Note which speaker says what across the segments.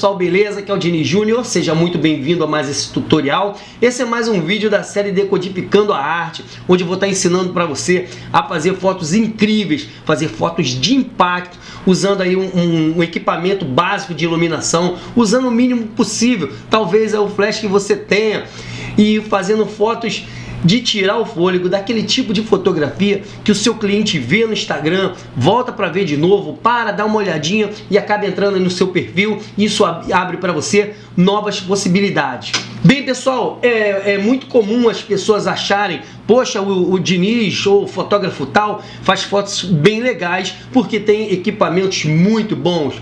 Speaker 1: pessoal, beleza? Aqui é o Diniz Júnior, seja muito bem-vindo a mais esse tutorial. Esse é mais um vídeo da série Decodificando a Arte, onde eu vou estar ensinando para você a fazer fotos incríveis, fazer fotos de impacto, usando aí um equipamento básico de iluminação, usando o mínimo possível, talvez é o flash que você tenha, e fazendo fotos de tirar o fôlego, daquele tipo de fotografia que o seu cliente vê no Instagram, volta para ver de novo, dá uma olhadinha e acaba entrando no seu perfil. Isso abre para você novas possibilidades. Bem, pessoal, é muito comum as pessoas acharem, poxa, o Diniz ou o fotógrafo tal faz fotos bem legais porque tem equipamentos muito bons.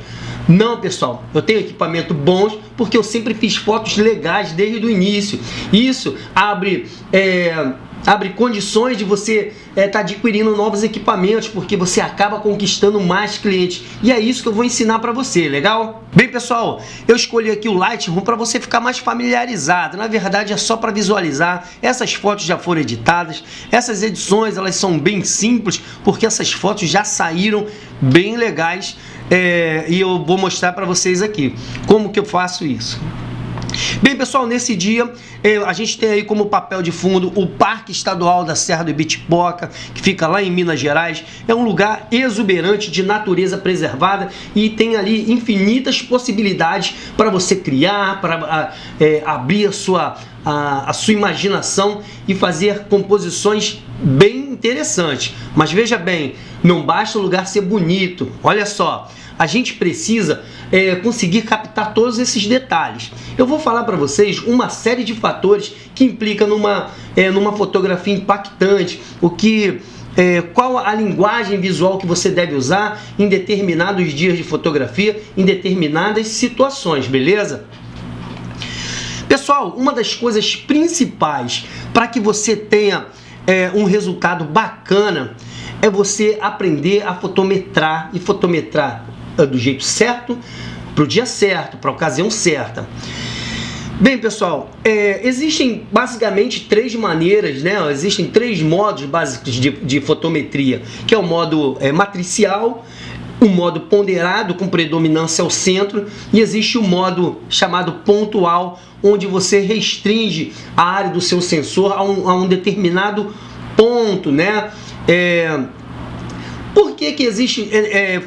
Speaker 1: Não, pessoal, eu tenho equipamento bons porque eu sempre fiz fotos legais desde o início. Isso abre condições de você estar adquirindo novos equipamentos, porque você acaba conquistando mais clientes. E é isso que eu vou ensinar para você, legal? Bem, pessoal, eu escolhi aqui o Lightroom para você ficar mais familiarizado. Na verdade, é só para visualizar. Essas fotos já foram editadas. Essas edições, elas são bem simples, porque essas fotos já saíram bem legais. E eu vou mostrar para vocês aqui como que eu faço isso. Bem, pessoal, nesse dia a gente tem aí como papel de fundo o Parque Estadual da Serra do Ibitipoca, que fica lá em Minas Gerais. É um lugar exuberante de natureza preservada e tem ali infinitas possibilidades para você criar, para abrir a sua imaginação e fazer composições bem interessantes. Mas veja bem, não basta o lugar ser bonito. Olha só, a gente precisa conseguir captar todos esses detalhes. Eu vou falar para vocês uma série de fatores que implicam numa fotografia impactante, qual a linguagem visual que você deve usar em determinados dias de fotografia, em determinadas situações, beleza? Pessoal, uma das coisas principais para que você tenha um resultado bacana é você aprender a fotometrar, e fotometrar do jeito certo, para o dia certo, para a ocasião certa. Bem, pessoal, existem basicamente três maneiras, né? Existem três modos básicos de fotometria, que é o modo matricial, o modo ponderado com predominância ao centro, e existe o modo chamado pontual, onde você restringe a área do seu sensor a um determinado ponto, né? Por que existem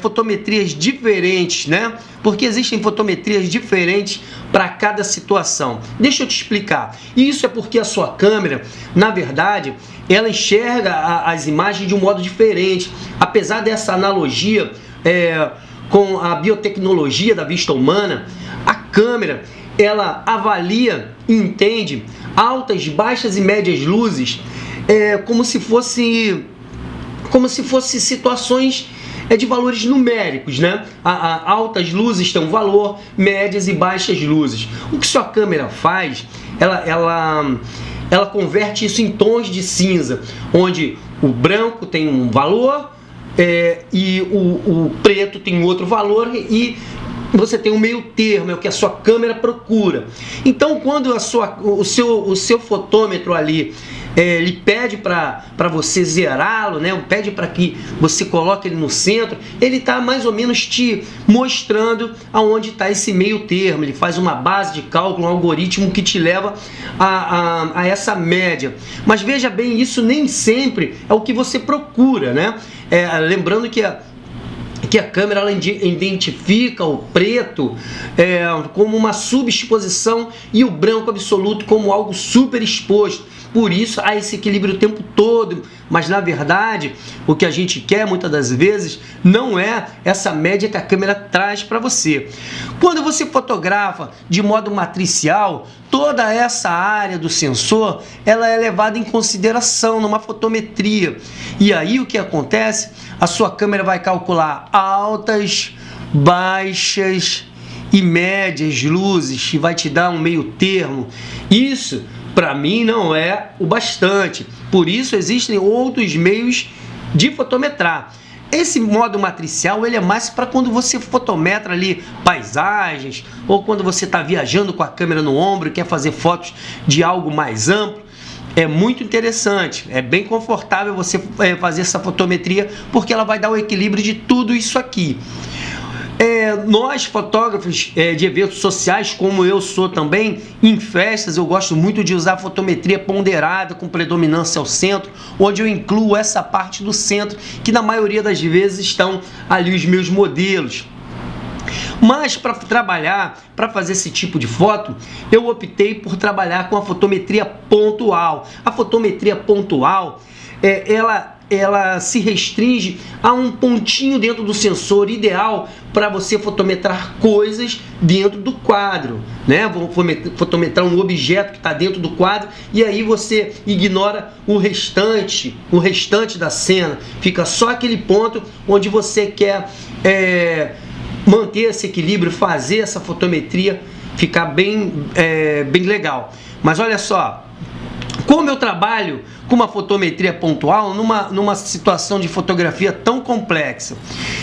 Speaker 1: fotometrias diferentes, né? Porque existem fotometrias diferentes para cada situação. Deixa eu te explicar. Isso é porque a sua câmera, na verdade, ela enxerga as imagens de um modo diferente. Apesar dessa analogia com a biotecnologia da vista humana, a câmera, ela avalia e entende altas, baixas e médias luzes como se fosse situações de valores numéricos, né? Altas luzes têm um valor, médias e baixas luzes. O que sua câmera faz, ela converte isso em tons de cinza, onde o branco tem um valor e o preto tem outro valor, e você tem um meio termo, é o que a sua câmera procura. Então, quando o seu fotômetro ali ele pede para você zerá-lo, né? Pede para que você coloque ele no centro, ele está mais ou menos te mostrando aonde está esse meio termo. Ele faz uma base de cálculo, um algoritmo que te leva a essa média. Mas veja bem, isso nem sempre é o que você procura, né? Lembrando que a câmera ela identifica o preto como uma subexposição e o branco absoluto como algo super exposto. Por isso há esse equilíbrio o tempo todo, mas na verdade o que a gente quer muitas das vezes não é essa média que a câmera traz para você. Quando você fotografa de modo matricial, toda essa área do sensor ela é levada em consideração numa fotometria. E aí o que acontece? A sua câmera vai calcular altas, baixas e médias luzes e vai te dar um meio termo. Isso, para mim, não é o bastante. Por isso existem outros meios de fotometrar. Esse modo matricial ele é mais para quando você fotometra ali paisagens, ou quando você está viajando com a câmera no ombro e quer fazer fotos de algo mais amplo. É muito interessante, é bem confortável você fazer essa fotometria, porque ela vai dar o equilíbrio de tudo isso aqui. Nós, fotógrafos de eventos sociais, como eu sou também, em festas, eu gosto muito de usar fotometria ponderada, com predominância ao centro, onde eu incluo essa parte do centro, que na maioria das vezes estão ali os meus modelos. Mas para trabalhar, para fazer esse tipo de foto, eu optei por trabalhar com a fotometria pontual. A fotometria pontual, ela se restringe a um pontinho dentro do sensor, ideal para você fotometrar coisas dentro do quadro, né? Vou fotometrar um objeto que está dentro do quadro e aí você ignora o restante da cena. Fica só aquele ponto onde você quer manter esse equilíbrio, fazer essa fotometria ficar bem legal. Mas olha só, como eu trabalho com uma fotometria pontual numa situação de fotografia tão complexa,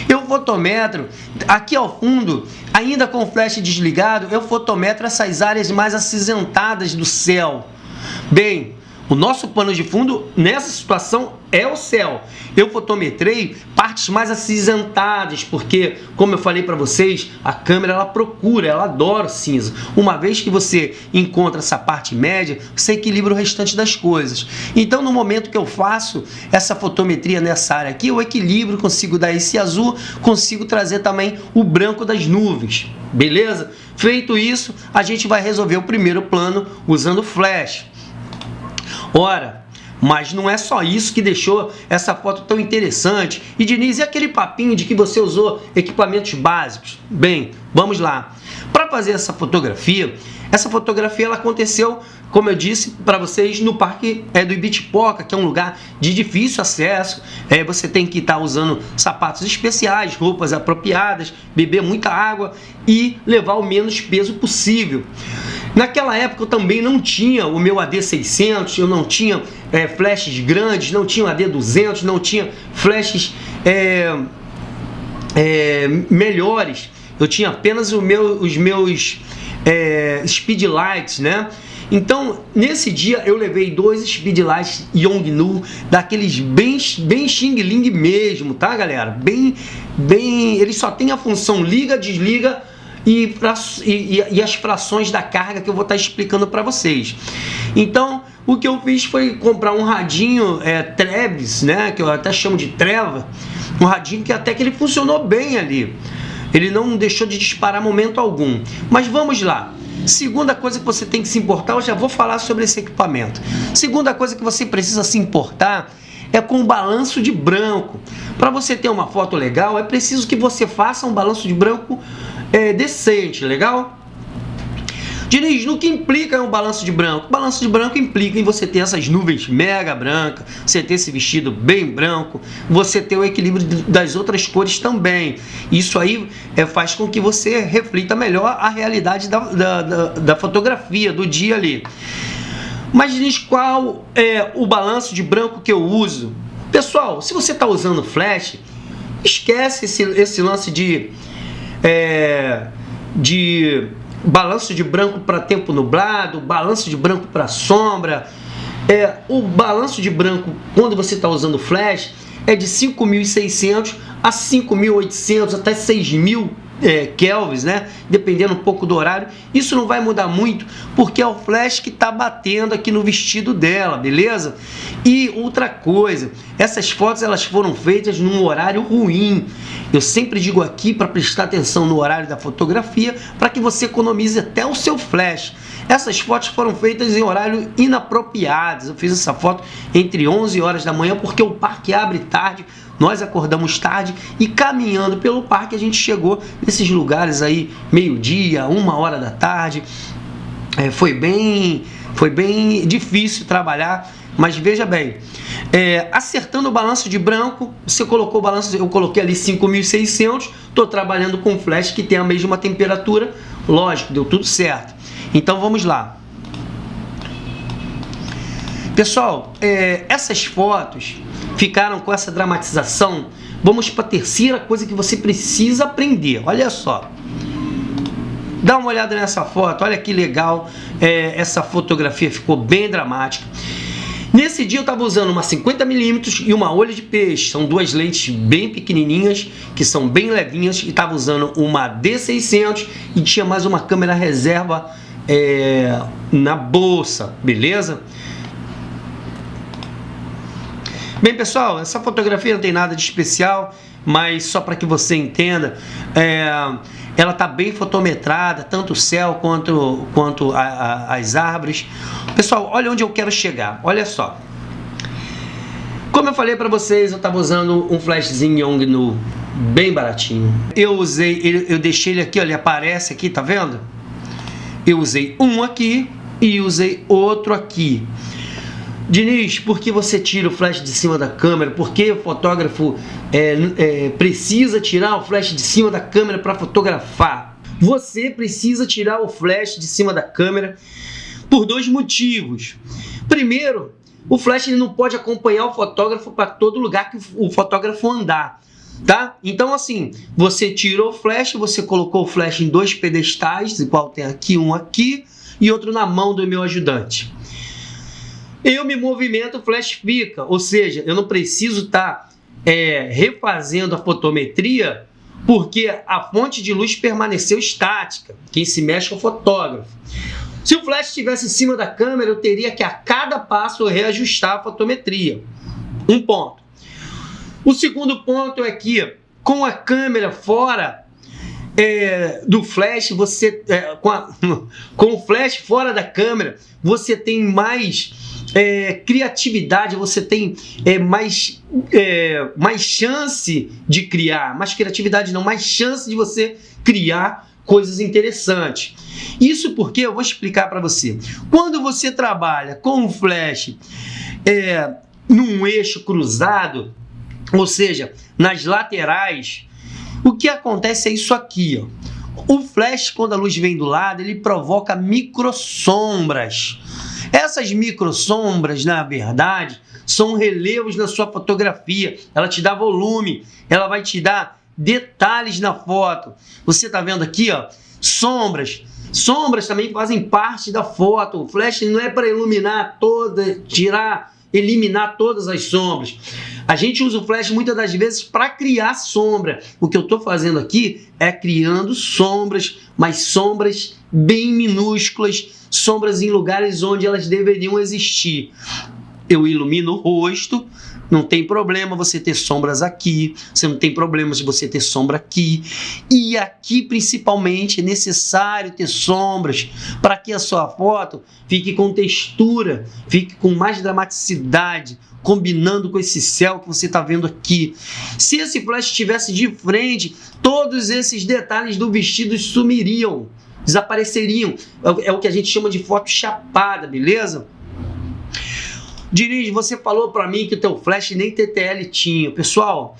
Speaker 1: eu fotometro aqui ao fundo, ainda com o flash desligado, eu fotometro essas áreas mais acinzentadas do céu. Bem, o nosso pano de fundo nessa situação é o céu. Eu fotometrei partes mais acinzentadas, porque, como eu falei para vocês, a câmera ela adora o cinza. Uma vez que você encontra essa parte média, você equilibra o restante das coisas. Então, no momento que eu faço essa fotometria nessa área aqui, eu equilibro, consigo dar esse azul, consigo trazer também o branco das nuvens. Beleza? Feito isso, a gente vai resolver o primeiro plano usando flash. Ora, mas não é só isso que deixou essa foto tão interessante. E Diniz, e aquele papinho de que você usou equipamentos básicos? Bem, vamos lá. Para fazer essa fotografia ela aconteceu, como eu disse para vocês, no Parque do Ibitipoca, que é um lugar de difícil acesso. Você tem que estar usando sapatos especiais, roupas apropriadas, beber muita água e levar o menos peso possível. Naquela época eu também não tinha o meu AD600, eu não tinha flashes grandes, não tinha o AD200, não tinha flashes melhores. Eu tinha apenas os meus speedlights, né? Então, nesse dia eu levei 2 speedlights Yongnuo, daqueles bem Xing Ling mesmo, tá, galera? Eles só tem a função liga, desliga e as frações da carga que eu vou estar explicando para vocês. Então, o que eu fiz foi comprar um radinho Trebs, né, que eu até chamo de treva, um radinho que até que ele funcionou bem ali. Ele não deixou de disparar momento algum. Mas vamos lá. Segunda coisa que você tem que se importar, eu já vou falar sobre esse equipamento. Segunda coisa que você precisa se importar é com o balanço de branco. Para você ter uma foto legal, é preciso que você faça um balanço de branco decente, legal? Diniz, no que implica um balanço de branco? O balanço de branco implica em você ter essas nuvens mega brancas, você ter esse vestido bem branco, você ter o equilíbrio das outras cores também. Isso aí faz com que você reflita melhor a realidade da fotografia, do dia ali. Mas Diniz, qual é o balanço de branco que eu uso? Pessoal, se você está usando flash, esquece esse lance de balanço de branco para tempo nublado, balanço de branco para sombra. O balanço de branco, quando você está usando flash, é de 5.600 a 5.800 até 6.000 kelvins, né? Dependendo um pouco do horário. Isso não vai mudar muito, porque é o flash que está batendo aqui no vestido dela, beleza? E outra coisa, essas fotos elas foram feitas num horário ruim. Eu sempre digo aqui para prestar atenção no horário da fotografia, para que você economize até o seu flash. Essas fotos foram feitas em horário inapropriados. Eu fiz essa foto entre 11 horas da manhã, porque o parque abre tarde, nós acordamos tarde e caminhando pelo parque a gente chegou nesses lugares aí meio-dia, 1h da tarde. Foi bem difícil trabalhar, mas veja bem, acertando o balanço de branco, você colocou o balanço, eu coloquei ali 5.600, estou trabalhando com flash que tem a mesma temperatura, lógico, deu tudo certo. Então vamos lá. Pessoal, essas fotos ficaram com essa dramatização. Vamos para a terceira coisa que você precisa aprender. Olha só. Dá uma olhada nessa foto, olha que legal. Essa fotografia ficou bem dramática. Nesse dia eu estava usando uma 50mm e uma olho de peixe. São duas lentes bem pequenininhas, que são bem levinhas, e estava usando uma D600 e tinha mais uma câmera reserva na bolsa, beleza? Bem, pessoal, essa fotografia não tem nada de especial, mas só para que você entenda, ela está bem fotometrada, tanto o céu quanto as árvores. Pessoal, olha onde eu quero chegar, olha só. Como eu falei para vocês, eu estava usando um flashzinho Yongnuo bem baratinho. Eu deixei ele aqui, olha, ele aparece aqui, tá vendo? Eu usei um aqui e usei outro aqui. Diniz, por que você tira o flash de cima da câmera? Por que o fotógrafo precisa tirar o flash de cima da câmera para fotografar? Você precisa tirar o flash de cima da câmera por dois motivos. Primeiro, o flash ele não pode acompanhar o fotógrafo para todo lugar que o fotógrafo andar, tá? Então assim, você tirou o flash, você colocou o flash em dois pedestais, igual tem aqui, um aqui e outro na mão do meu ajudante. Eu me movimento, o flash fica, ou seja, eu não preciso estar refazendo a fotometria porque a fonte de luz permaneceu estática. Quem se mexe é o fotógrafo. Se o flash estivesse em cima da câmera, eu teria que a cada passo reajustar a fotometria. Um ponto. O segundo ponto é que com a câmera fora do flash, com o flash fora da câmera, você tem mais criatividade, você tem mais chance de criar, mais criatividade não, mais chance de você criar coisas interessantes. Isso porque eu vou explicar para você. Quando você trabalha com o flash num eixo cruzado, ou seja, nas laterais, o que acontece é isso aqui, ó. O flash, quando a luz vem do lado, ele provoca microsombras. Essas microsombras, na verdade, são relevos na sua fotografia. Ela te dá volume, ela vai te dar detalhes na foto. Você está vendo aqui, ó, sombras. Sombras também fazem parte da foto. O flash não é para iluminar toda, eliminar todas as sombras. A gente usa o flash muitas das vezes para criar sombra. O que eu estou fazendo aqui é criando sombras, mas sombras bem minúsculas, sombras em lugares onde elas deveriam existir. Eu ilumino o rosto, não tem problema você ter sombras aqui, você não tem problema de você ter sombra aqui. E aqui, principalmente, é necessário ter sombras para que a sua foto fique com textura, fique com mais dramaticidade, combinando com esse céu que você está vendo aqui. Se esse flash estivesse de frente, todos esses detalhes do vestido sumiriam, desapareceriam. É o que a gente chama de foto chapada, beleza? Diniz, você falou para mim que o teu flash nem TTL tinha. Pessoal,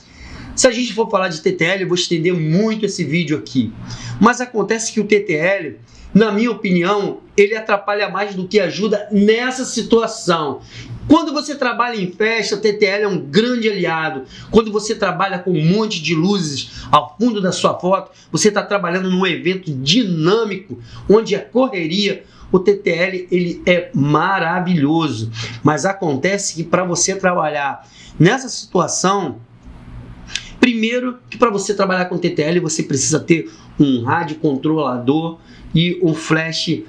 Speaker 1: se a gente for falar de TTL, eu vou estender muito esse vídeo aqui. Mas acontece que o TTL, na minha opinião, ele atrapalha mais do que ajuda nessa situação. Quando você trabalha em festa, o TTL é um grande aliado. Quando você trabalha com um monte de luzes ao fundo da sua foto, você está trabalhando num evento dinâmico, onde é correria, o TTL ele é maravilhoso. Mas acontece que para você trabalhar nessa situação, primeiro que para você trabalhar com TTL, você precisa ter um rádio controlador e um flash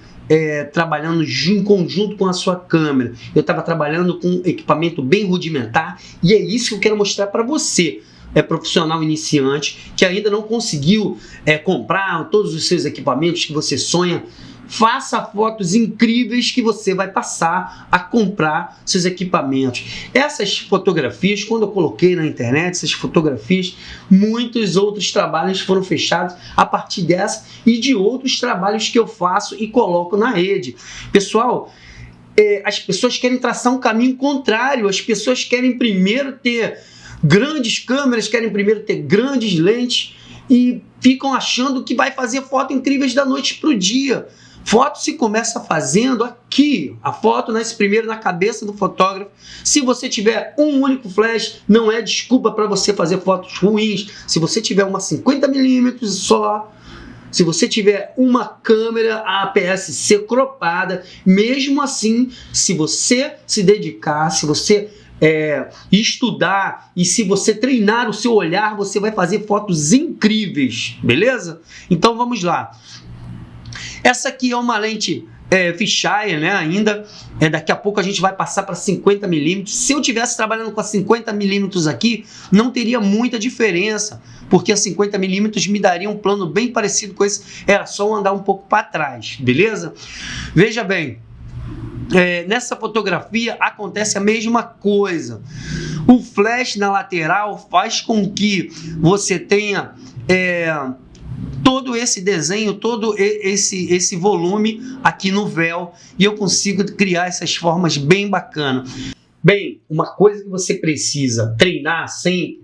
Speaker 1: trabalhando em conjunto com a sua câmera. Eu estava trabalhando com um equipamento bem rudimentar e é isso que eu quero mostrar para você. Profissional iniciante que ainda não conseguiu comprar todos os seus equipamentos que você sonha. Faça fotos incríveis que você vai passar a comprar seus equipamentos. Essas fotografias, quando eu coloquei na internet, essas fotografias, muitos outros trabalhos foram fechados a partir dessa e de outros trabalhos que eu faço e coloco na rede. Pessoal, as pessoas querem traçar um caminho contrário. As pessoas querem primeiro ter grandes câmeras, querem primeiro ter grandes lentes e ficam achando que vai fazer fotos incríveis da noite para o dia. Foto se começa fazendo aqui. A foto nasce primeiro na cabeça do fotógrafo. Se você tiver um único flash, não é desculpa para você fazer fotos ruins. Se você tiver uma 50mm só, se você tiver uma câmera APS-C cropada, mesmo assim, se você se dedicar, se você estudar e se você treinar o seu olhar, você vai fazer fotos incríveis, beleza? Então vamos lá. Essa aqui é uma lente fisheye, né? Ainda daqui a pouco a gente vai passar para 50mm. Se eu tivesse trabalhando com a 50mm aqui, não teria muita diferença, porque a 50mm me daria um plano bem parecido com esse. Era só andar um pouco para trás, beleza? Veja bem. Nessa fotografia acontece a mesma coisa. O flash na lateral faz com que você tenha todo esse desenho, todo esse volume aqui no véu, e eu consigo criar essas formas bem bacanas. Bem, uma coisa que você precisa treinar sempre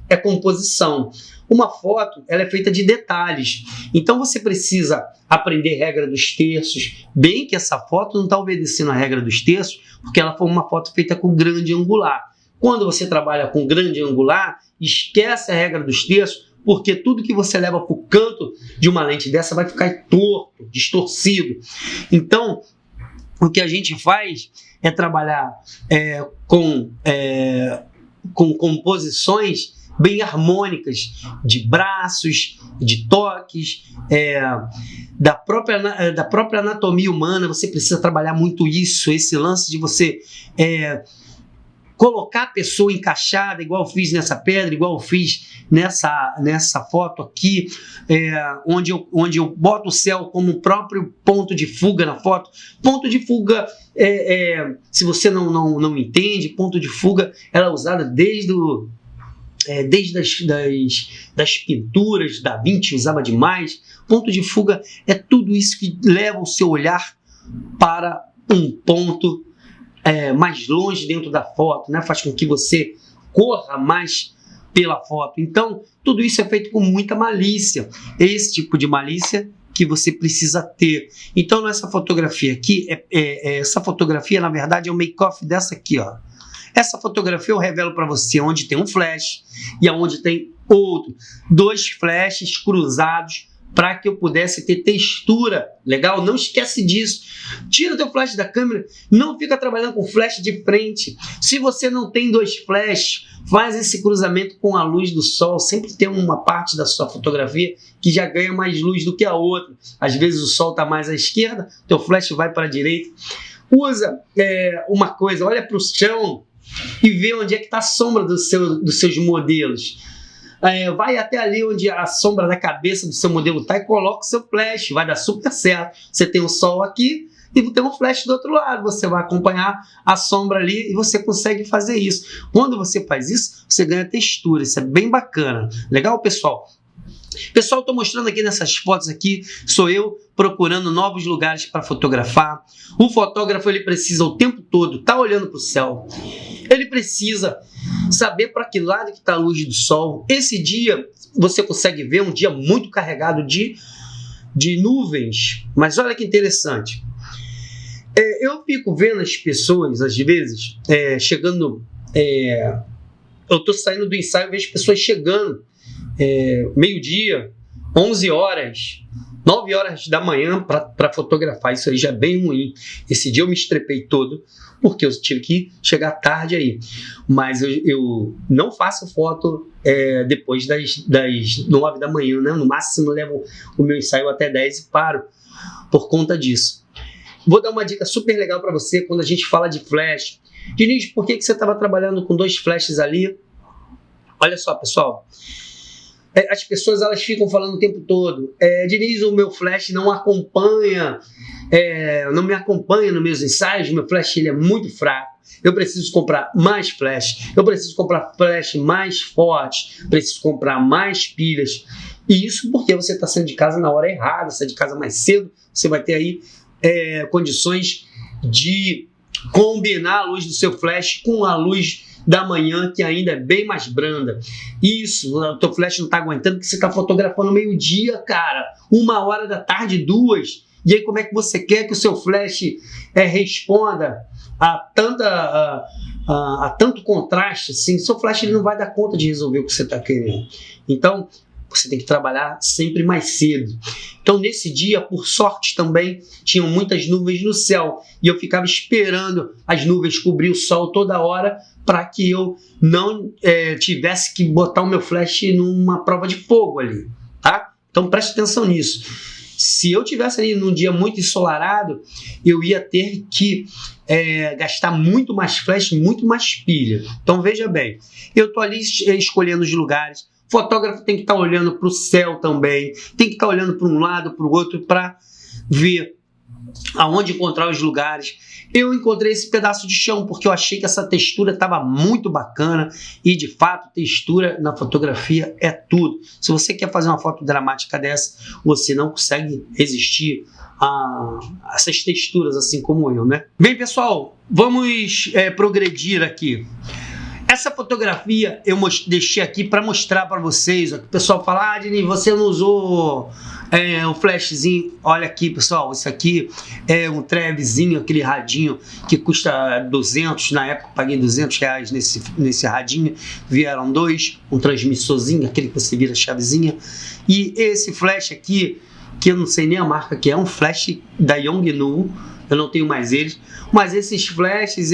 Speaker 1: é composição. Uma foto, ela é feita de detalhes, então você precisa aprender regra dos terços, bem que essa foto não está obedecendo a regra dos terços, porque ela foi uma foto feita com grande angular. Quando você trabalha com grande angular, esquece a regra dos terços, porque tudo que você leva para o canto de uma lente dessa vai ficar torto, distorcido. Então, o que a gente faz é trabalhar com composições bem harmônicas, de braços, de toques, da própria anatomia humana. Você precisa trabalhar muito isso, esse lance de você colocar a pessoa encaixada, igual eu fiz nessa pedra, igual eu fiz nessa foto aqui, onde eu boto o céu como próprio ponto de fuga na foto. Ponto de fuga, se você não entende, ponto de fuga ela é usada desde das pinturas. Da Vinci usava demais. Ponto de fuga é tudo isso que leva o seu olhar para um ponto mais longe dentro da foto, né? Faz com que você corra mais pela foto. Então, tudo isso é feito com muita malícia. Esse tipo de malícia que você precisa ter. Então, nessa fotografia aqui, essa fotografia, na verdade, é o make-off dessa aqui, ó. Essa fotografia eu revelo para você onde tem um flash e aonde tem outro. 2 flashes cruzados para que eu pudesse ter textura. Legal? Não esquece disso. Tira o teu flash da câmera, não fica trabalhando com flash de frente. Se você não tem 2 flashes, faz esse cruzamento com a luz do sol. Sempre tem uma parte da sua fotografia que já ganha mais luz do que a outra. Às vezes o sol está mais à esquerda, teu flash vai para a direita. Usa uma coisa, olha para o chão e vê onde é que está a sombra dos seus modelos. Vai até ali onde a sombra da cabeça do seu modelo está e coloca o seu flash, vai dar super certo. Você tem o sol aqui e tem um flash do outro lado, você vai acompanhar a sombra ali e você consegue fazer isso. Quando você faz isso, você ganha textura, isso é bem bacana. Legal, pessoal? Pessoal, estou mostrando aqui nessas fotos aqui, sou eu procurando novos lugares para fotografar. O fotógrafo, ele precisa o tempo todo estar olhando para o céu. Ele precisa saber para que lado que está a luz do sol. Esse dia, você consegue ver um dia muito carregado de nuvens. Mas olha que interessante. Eu fico vendo as pessoas, às vezes, chegando... eu estou saindo do ensaio e vejo pessoas chegando meio-dia, 11 horas, 9 horas da manhã para fotografar. Isso aí já é bem ruim. Esse dia eu me estrepei todo, porque eu tive que chegar tarde aí. Mas eu não faço foto depois das 9 da manhã, né? No máximo eu levo o meu ensaio até 10 e paro por conta disso. Vou dar uma dica super legal para você quando a gente fala de flash. Diniz, por que você estava trabalhando com 2 flashes ali? Olha só, pessoal. As pessoas elas ficam falando o tempo todo: Diniz, o meu flash não acompanha, não me acompanha nos meus ensaios, meu flash ele é muito fraco, eu preciso comprar mais flash, eu preciso comprar flash mais forte, preciso comprar mais pilhas. E isso porque você está saindo de casa na hora errada, sai de casa mais cedo, você vai ter aí condições de combinar a luz do seu flash com a luz da manhã, que ainda é bem mais branda. Isso, o teu flash não está aguentando, porque você está fotografando meio-dia, cara, 1h da tarde, 2. E aí como é que você quer que o seu flash responda a tanto contraste? Assim, seu flash ele não vai dar conta de resolver o que você está querendo. Então, você tem que trabalhar sempre mais cedo. Então, nesse dia, por sorte também, tinham muitas nuvens no céu. E eu ficava esperando as nuvens cobrir o sol toda hora para que eu não tivesse que botar o meu flash numa prova de fogo ali, tá? Então, preste atenção nisso. Se eu tivesse ali num dia muito ensolarado, eu ia ter que gastar muito mais flash, muito mais pilha. Então, veja bem, eu estou ali escolhendo os lugares. O fotógrafo tem que estar olhando para o céu também, tem que estar olhando para um lado, para o outro, para ver aonde encontrar os lugares. Eu encontrei esse pedaço de chão porque eu achei que essa textura estava muito bacana e, de fato, textura na fotografia é tudo. Se você quer fazer uma foto dramática dessa, você não consegue resistir a essas texturas, assim como eu, né? Bem, pessoal, vamos progredir aqui. Essa fotografia eu deixei aqui para mostrar para vocês. O pessoal fala, Dini, você não usou um flashzinho. Olha aqui, pessoal, isso aqui é um Trevezinho, aquele radinho que custa 200. Na época eu paguei R$200 nesse radinho. Vieram dois, um transmissorzinho, aquele que você vira a chavezinha. E esse flash aqui, que eu não sei nem a marca que é, um flash da Yongnuo. Eu não tenho mais eles. Mas esses flashes,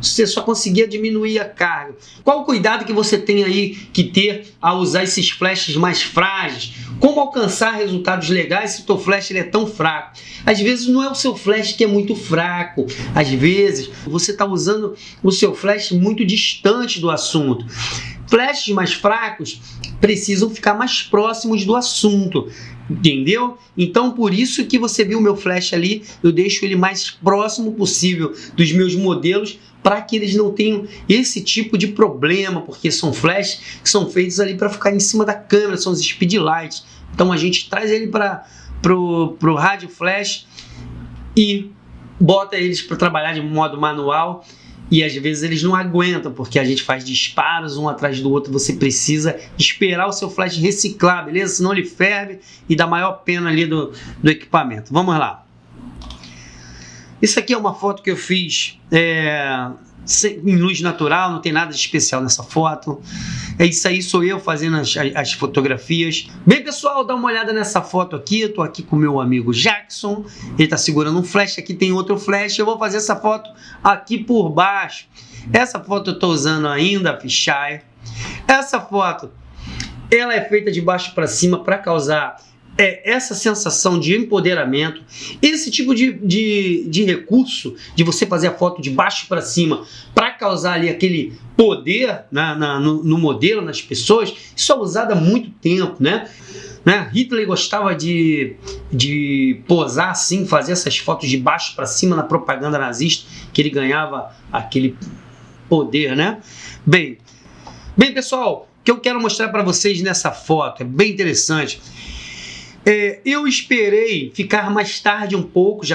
Speaker 1: você só conseguia diminuir a carga. Qual o cuidado que você tem aí que ter ao usar esses flashes mais frágeis? Como alcançar resultados legais se o teu flash é tão fraco? Às vezes não é o seu flash que é muito fraco. Às vezes você está usando o seu flash muito distante do assunto. Flashes mais fracos precisam ficar mais próximos do assunto. Entendeu? Então, por isso que você viu o meu flash ali, eu deixo ele mais próximo possível dos meus modelos para que eles não tenham esse tipo de problema, porque são flashes que são feitos ali para ficar em cima da câmera, são os speed lights. Então a gente traz ele para o rádio flash e bota eles para trabalhar de modo manual. E às vezes eles não aguentam, porque a gente faz disparos um atrás do outro. Você precisa esperar o seu flash reciclar, beleza? Senão ele ferve e dá maior pena ali do equipamento. Vamos lá. Isso aqui é uma foto que eu fiz em luz natural, não tem nada de especial nessa foto. É isso aí, sou eu fazendo as fotografias. Bem, pessoal, dá uma olhada nessa foto aqui. Eu tô aqui com o meu amigo Jackson. Ele tá segurando um flash, aqui tem outro flash. Eu vou fazer essa foto aqui por baixo. Essa foto eu tô usando ainda a fisheye. Essa foto, ela é feita de baixo para cima para causar essa sensação de empoderamento, esse tipo de recurso de você fazer a foto de baixo para cima para causar ali aquele poder no modelo, nas pessoas. Isso é usado há muito tempo, né? Hitler gostava de posar assim, fazer essas fotos de baixo para cima na propaganda nazista, que ele ganhava aquele poder, né? Bem, pessoal, o que eu quero mostrar para vocês nessa foto é bem interessante. Eu esperei ficar mais tarde um pouco,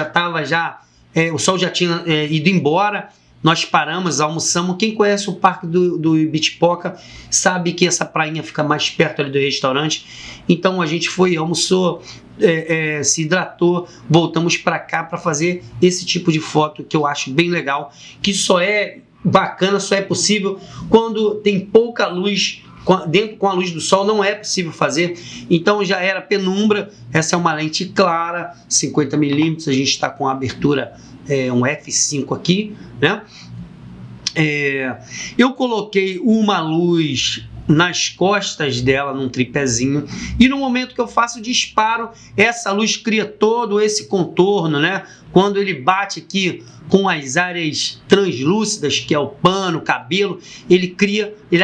Speaker 1: o sol já tinha ido embora, nós paramos, almoçamos. Quem conhece o parque do Ibitipoca sabe que essa prainha fica mais perto ali do restaurante, então a gente foi, almoçou, se hidratou, voltamos para cá para fazer esse tipo de foto que eu acho bem legal, que só é bacana, só é possível quando tem pouca luz. Dentro com a luz do sol não é possível fazer, então já era penumbra. Essa é uma lente clara, 50mm, a gente está com a abertura um f5 aqui, né? Eu coloquei uma luz nas costas dela num tripézinho, e no momento que eu faço o disparo, essa luz cria todo esse contorno, né? Quando ele bate aqui com as áreas translúcidas, que é o pano, o cabelo, ele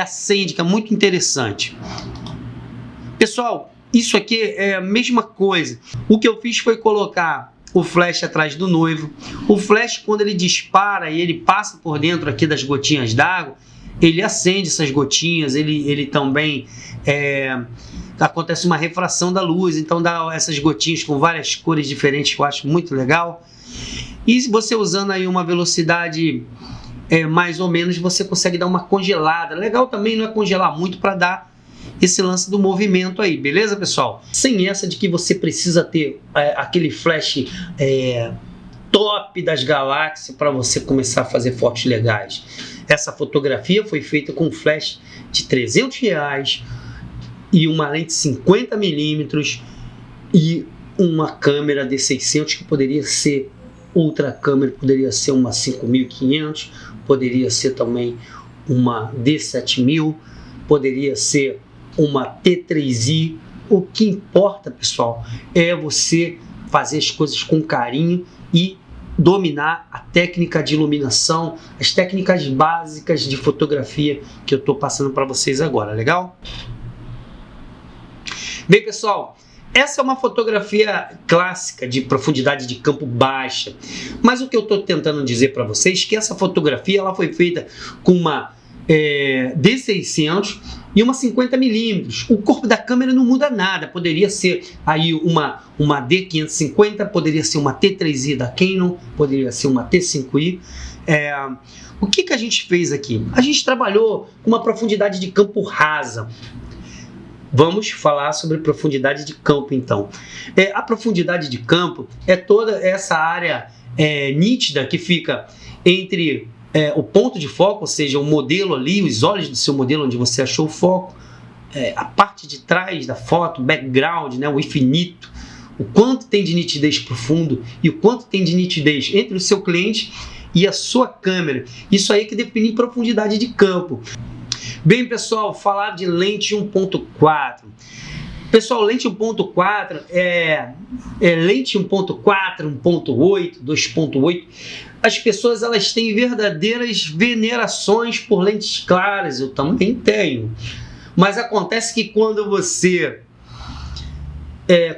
Speaker 1: acende, que é muito interessante. Pessoal, isso aqui é a mesma coisa. O que eu fiz foi colocar o flash atrás do noivo. O flash, quando ele dispara e ele passa por dentro aqui das gotinhas d'água, ele acende essas gotinhas, ele também acontece uma refração da luz, então dá essas gotinhas com várias cores diferentes, que eu acho muito legal. E você usando aí uma velocidade mais ou menos, você consegue dar uma congelada. Legal também não é congelar muito para dar esse lance do movimento aí, beleza, pessoal? Sem essa de que você precisa ter aquele flash top das galáxias para você começar a fazer fotos legais. Essa fotografia foi feita com flash de R$300, e uma lente 50mm e uma câmera D600 que poderia ser outra câmera, poderia ser uma 5500, poderia ser também uma D7000, poderia ser uma T3i. O que importa, pessoal, é você fazer as coisas com carinho e dominar a técnica de iluminação, as técnicas básicas de fotografia que eu estou passando para vocês agora, legal? Bem, pessoal, essa é uma fotografia clássica de profundidade de campo baixa, mas o que eu estou tentando dizer para vocês é que essa fotografia ela foi feita com uma D600 e uma 50mm. O corpo da câmera não muda nada, poderia ser aí uma D550, poderia ser uma T3i da Canon, poderia ser uma T5i. O que a gente fez aqui? A gente trabalhou com uma profundidade de campo rasa. Vamos falar sobre profundidade de campo, então. A profundidade de campo é toda essa área nítida que fica entre o ponto de foco, ou seja, o modelo ali, os olhos do seu modelo onde você achou o foco, a parte de trás da foto, background, né, o infinito, o quanto tem de nitidez profundo e o quanto tem de nitidez entre o seu cliente e a sua câmera. Isso aí que define profundidade de campo. Bem, pessoal, falar de lente 1.4. Pessoal, lente 1.4 lente 1.4, 1.8, 2.8. As pessoas elas têm verdadeiras venerações por lentes claras, eu também tenho. Mas acontece que quando você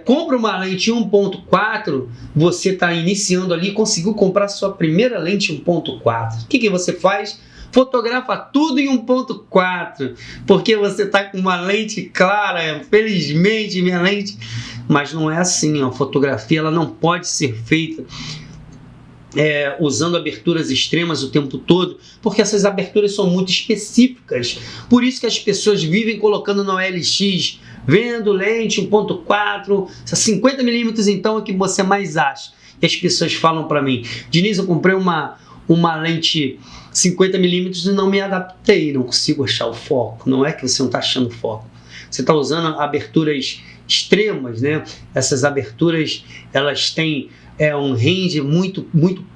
Speaker 1: compra uma lente 1.4, você está iniciando ali, conseguiu comprar sua primeira lente 1.4. O que você faz? Fotografa tudo em 1.4, porque você está com uma lente clara. Felizmente minha lente, mas não é assim. A fotografia ela não pode ser feita usando aberturas extremas o tempo todo, porque essas aberturas são muito específicas. Por isso que as pessoas vivem colocando no OLX, vendo lente 1.4, 50mm então é o que você mais acha. E as pessoas falam para mim: Diniz, eu comprei uma lente 50mm e não me adaptei, não consigo achar o foco. Não é que você não está achando foco, você está usando aberturas extremas, né? Essas aberturas elas têm um range muito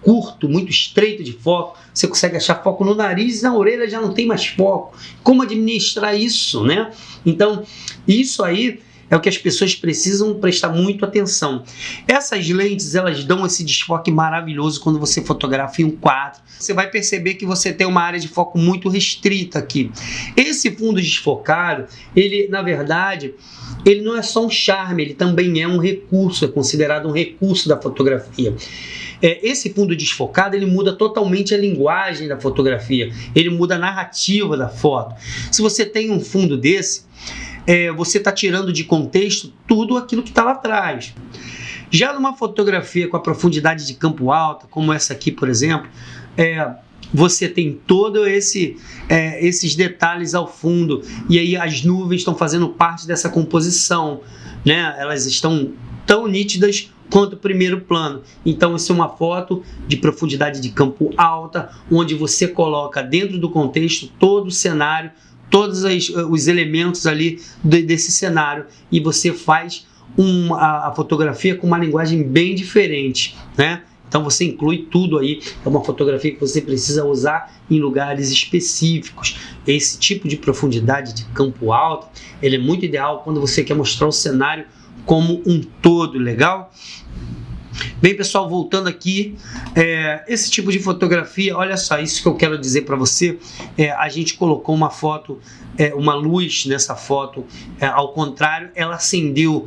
Speaker 1: curto, muito estreito de foco. Você consegue achar foco no nariz e na orelha já não tem mais foco. Como administrar isso, né? Então, isso aí é o que as pessoas precisam prestar muito atenção. Essas lentes, elas dão esse desfoque maravilhoso quando você fotografa em 1.4. Você vai perceber que você tem uma área de foco muito restrita aqui. Esse fundo desfocado, ele, na verdade, ele não é só um charme, ele também é um recurso, é considerado um recurso da fotografia. Esse fundo desfocado, ele muda totalmente a linguagem da fotografia, ele muda a narrativa da foto. Se você tem um fundo desse, você está tirando de contexto tudo aquilo que está lá atrás. Já numa fotografia com a profundidade de campo alta, como essa aqui, por exemplo, você tem todo esses detalhes ao fundo, e aí as nuvens estão fazendo parte dessa composição, né? Elas estão tão nítidas quanto o primeiro plano. Então isso é uma foto de profundidade de campo alta, onde você coloca dentro do contexto todo o cenário, todos os elementos ali desse cenário, e você faz a fotografia com uma linguagem bem diferente, né? Então você inclui tudo aí, é uma fotografia que você precisa usar em lugares específicos. Esse tipo de profundidade de campo alto, ele é muito ideal quando você quer mostrar o cenário como um todo, legal? Bem, pessoal, voltando aqui, esse tipo de fotografia, olha só, isso que eu quero dizer para você, a gente colocou uma foto, uma luz nessa foto, ao contrário, ela acendeu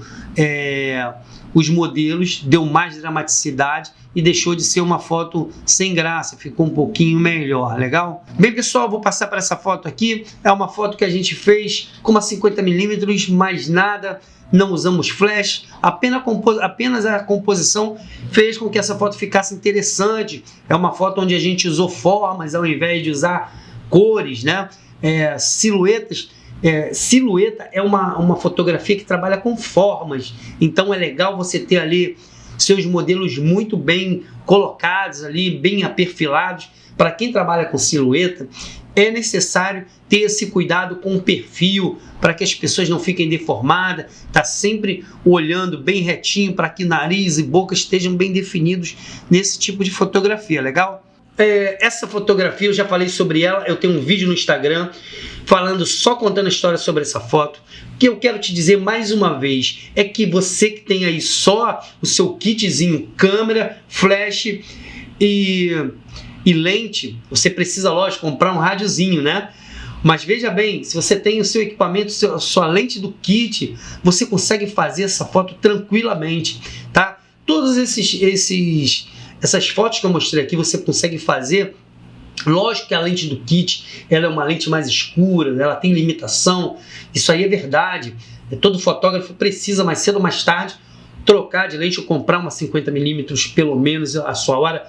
Speaker 1: os modelos, deu mais dramaticidade e deixou de ser uma foto sem graça, ficou um pouquinho melhor, legal? Bem, pessoal, vou passar para essa foto aqui, é uma foto que a gente fez com uma 50mm, mais nada, não usamos flash, apenas a composição fez com que essa foto ficasse interessante. É uma foto onde a gente usou formas ao invés de usar cores, né? Silhuetas. Silhueta é uma fotografia que trabalha com formas, então é legal você ter ali seus modelos muito bem colocados ali, bem aperfilados. Para quem trabalha com silhueta, é necessário ter esse cuidado com o perfil, para que as pessoas não fiquem deformadas, tá sempre olhando bem retinho para que nariz e boca estejam bem definidos nesse tipo de fotografia, legal? Essa fotografia eu já falei sobre ela, eu tenho um vídeo no Instagram falando, só contando a história sobre essa foto. O que eu quero te dizer mais uma vez é que você que tem aí só o seu kitzinho câmera, flash e lente, você precisa, lógico, comprar um rádiozinho, né? Mas veja bem, se você tem o seu equipamento, sua lente do kit, você consegue fazer essa foto tranquilamente, tá? Todas essas fotos que eu mostrei aqui, você consegue fazer. Lógico que a lente do kit, ela é uma lente mais escura, ela tem limitação, isso aí é verdade. Todo fotógrafo precisa, mais cedo ou mais tarde, trocar de lente ou comprar uma 50mm, pelo menos. A sua hora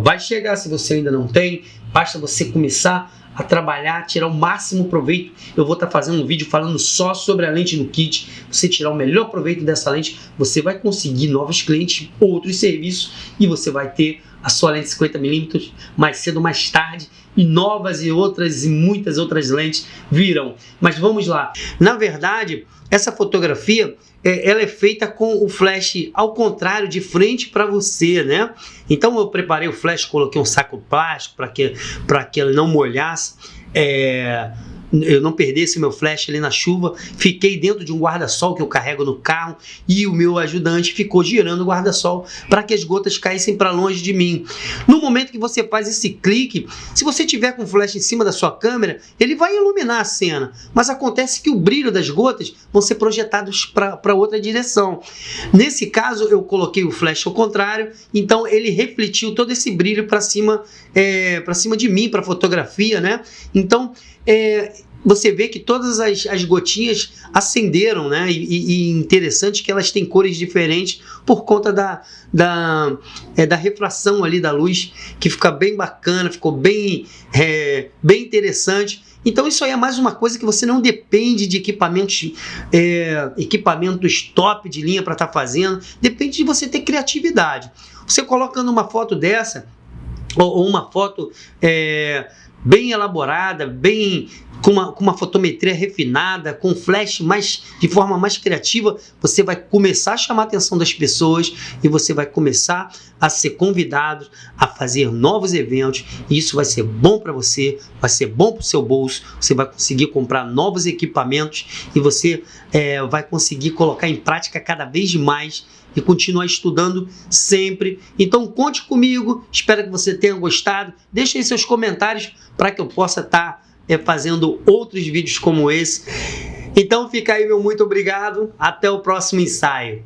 Speaker 1: vai chegar, se você ainda não tem. Basta você começar a trabalhar, tirar o máximo proveito. Eu vou estar fazendo um vídeo falando só sobre a lente do kit. Você tirar o melhor proveito dessa lente, você vai conseguir novos clientes, outros serviços, e você vai ter a sua lente 50mm mais cedo ou mais tarde, e novas e outras e muitas outras lentes virão. Mas vamos lá. Na verdade, essa fotografia ela é feita com o flash ao contrário, de frente para você, né? Então eu preparei o flash, coloquei um saco plástico para que ele não molhasse, eu não perdesse meu flash ali na chuva. Fiquei dentro de um guarda-sol que eu carrego no carro, e o meu ajudante ficou girando o guarda-sol para que as gotas caíssem para longe de mim. No momento que você faz esse clique, se você tiver com o flash em cima da sua câmera, ele vai iluminar a cena, mas acontece que o brilho das gotas vão ser projetados para outra direção. Nesse caso eu coloquei o flash ao contrário, então ele refletiu todo esse brilho para cima de mim, para a fotografia, né? Então você vê que todas as gotinhas acenderam, né? E interessante que elas têm cores diferentes por conta da refração ali da luz, que fica bem bacana, ficou bem interessante. Então isso aí é mais uma coisa que você não depende de equipamentos top de linha para estar fazendo. Depende de você ter criatividade. Você colocando uma foto dessa, ou uma foto bem elaborada, com uma fotometria refinada, com flash de forma mais criativa, você vai começar a chamar a atenção das pessoas, e você vai começar a ser convidado a fazer novos eventos, e isso vai ser bom para você, vai ser bom para o seu bolso. Você vai conseguir comprar novos equipamentos, e você vai conseguir colocar em prática cada vez mais e continuar estudando sempre. Então conte comigo, espero que você tenha gostado. Deixe aí seus comentários para que eu possa estar fazendo outros vídeos como esse. Então fica aí meu muito obrigado, até o próximo ensaio.